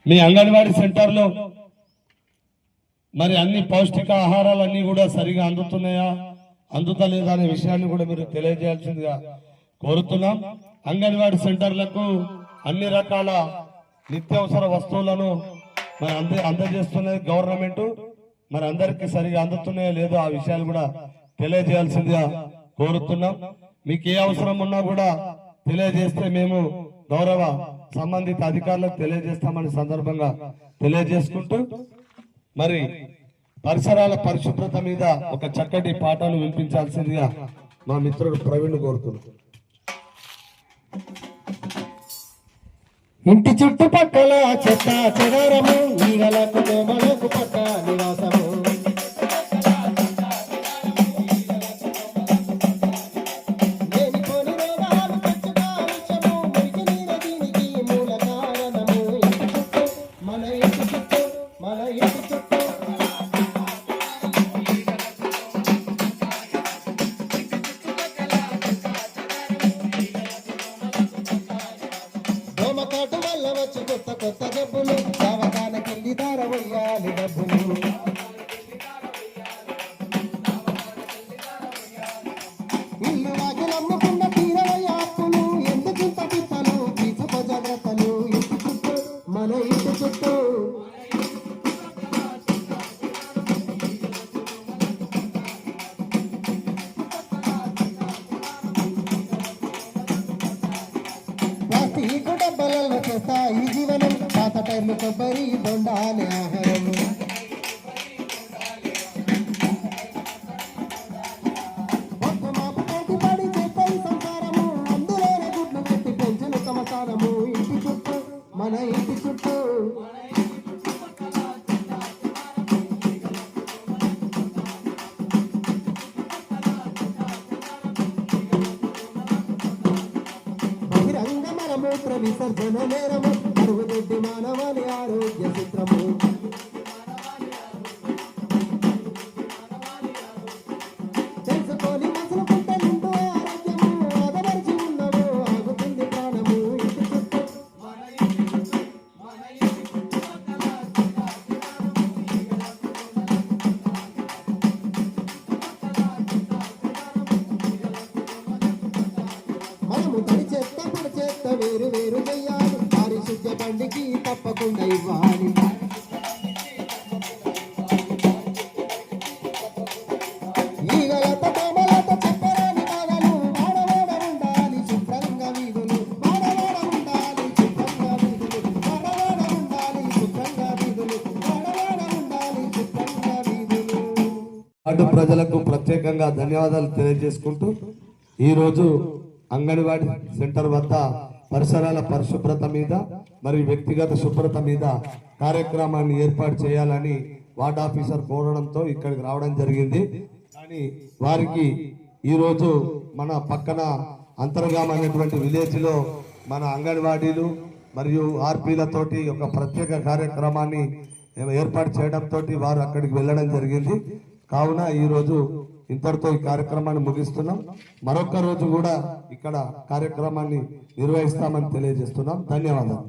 మీ అంగన్వాడీ సెంటర్లో మరి అన్ని పౌష్టిక ఆహారాలన్నీ కూడా సరిగా అందుతున్నాయా అందుతలేదా అనే విషయాన్ని కూడా మీరు తెలియజేయాల్సిందిగా కోరుతున్నాం. అంగన్వాడీ సెంటర్లకు అన్ని రకాల నిత్యావసర వస్తువులను మరి అందజేస్తున్నది గవర్నమెంట్. మరి అందరికీ సరిగా అందుతున్నాయో లేదో ఆ విషయాలు కూడా తెలియజేయాల్సిందిగా కోరుతున్నాం. మీకు ఏ అవసరం ఉన్నా కూడా తెలియజేస్తే మేము గౌరవ సంబంధిత అధికారులకు తెలియజేస్తామని సందర్భంగా తెలియజేసుకుంటూ మరి పరిసరాల పరిశుభ్రత మీద ఒక చక్కటి పాటను వినిపించాల్సిందిగా మా మిత్రుడు ప్రవీణ్ కోరుతున్నాడు. ఇంటి చుట్టుపక్కల చెత్త చెదారము ఈగలకు దోమలకు పట్ట నివాసము దోమకాటు వల్ల వచ్చి కొత్త కొత్త జబ్బులు సావధానకెళ్ళి దారవయ్యాలి డబ్బులు ఇల్లు వాకిలమ్ముకున్న తీరవయ్య అప్పులు ఎందుకింత పిత్తలు తీసుకో జాగ్రత్తలు ఇంటి చుట్టూ మన ఇంటి చుట్టూ డబ్బలలో చేస్తా ఈ జీవనం పాత టైర్లు కొబ్బరి దొండాలే ఆహారం పడి చేస్తాయి సంసారము అందులోనే గుడ్లు పెట్టి పెంచిన సంసారము ఇంటి చుట్టూ మన ఇంటి చుట్టూ మూత్ర విసర్జన నేరము అరుగుదొడ్డి మానవాళి ఆరోగ్య చిత్రము తెలుసుకొని మసలుకుంటే నిండు ఆరోగ్యము ఆదమర్చి ఉన్నము ఆగుతుంది ప్రాణము ఇంటి చుట్టూ మనము తడి చెత్త పొడి చెత్త వేరు వేరు చెయ్యాలి పారిశుద్ధ్య బండికి తప్పకుండా ఇవ్వాలి ఈగలత దోమలత చెప్పరాని బాధలు వాడవాడ ఉండాలి శుభ్రంగా వీధులు వాడవాడ ఉండాలి శుభ్రంగా వీధులు వాడవాడ ఉండాలి శుభ్రంగా వీధులు వాడవాడ ఉండాలి శుభ్రంగా వీధులు. అటు ప్రజలకు ప్రత్యేకంగా ధన్యవాదాలు తెలియజేసుకుంటూ ఈరోజు అంగన్వాడీ సెంటర్ వద్ద పరిసరాల పరిశుభ్రత మీద మరియు వ్యక్తిగత శుభ్రత మీద కార్యక్రమాన్ని ఏర్పాటు చేయాలని వార్డ్ ఆఫీసర్ కోరడంతో ఇక్కడికి రావడం జరిగింది. కానీ వారికి ఈరోజు మన పక్కన అంతర్గామ అనేటువంటి విలేజ్ లో మన అంగన్వాడీలు మరియు ఆర్పీలతోటి ఒక ప్రత్యేక కార్యక్రమాన్ని ఏర్పాటు చేయడంతో వారు అక్కడికి వెళ్ళడం జరిగింది. కావున ఈరోజు ఇంతటితో ఈ కార్యక్రమాన్ని ముగిస్తున్నాం. మరొక రోజు కూడా ఇక్కడ కార్యక్రమాన్ని నిర్వహిస్తామని తెలియజేస్తున్నాం. ధన్యవాదాలు.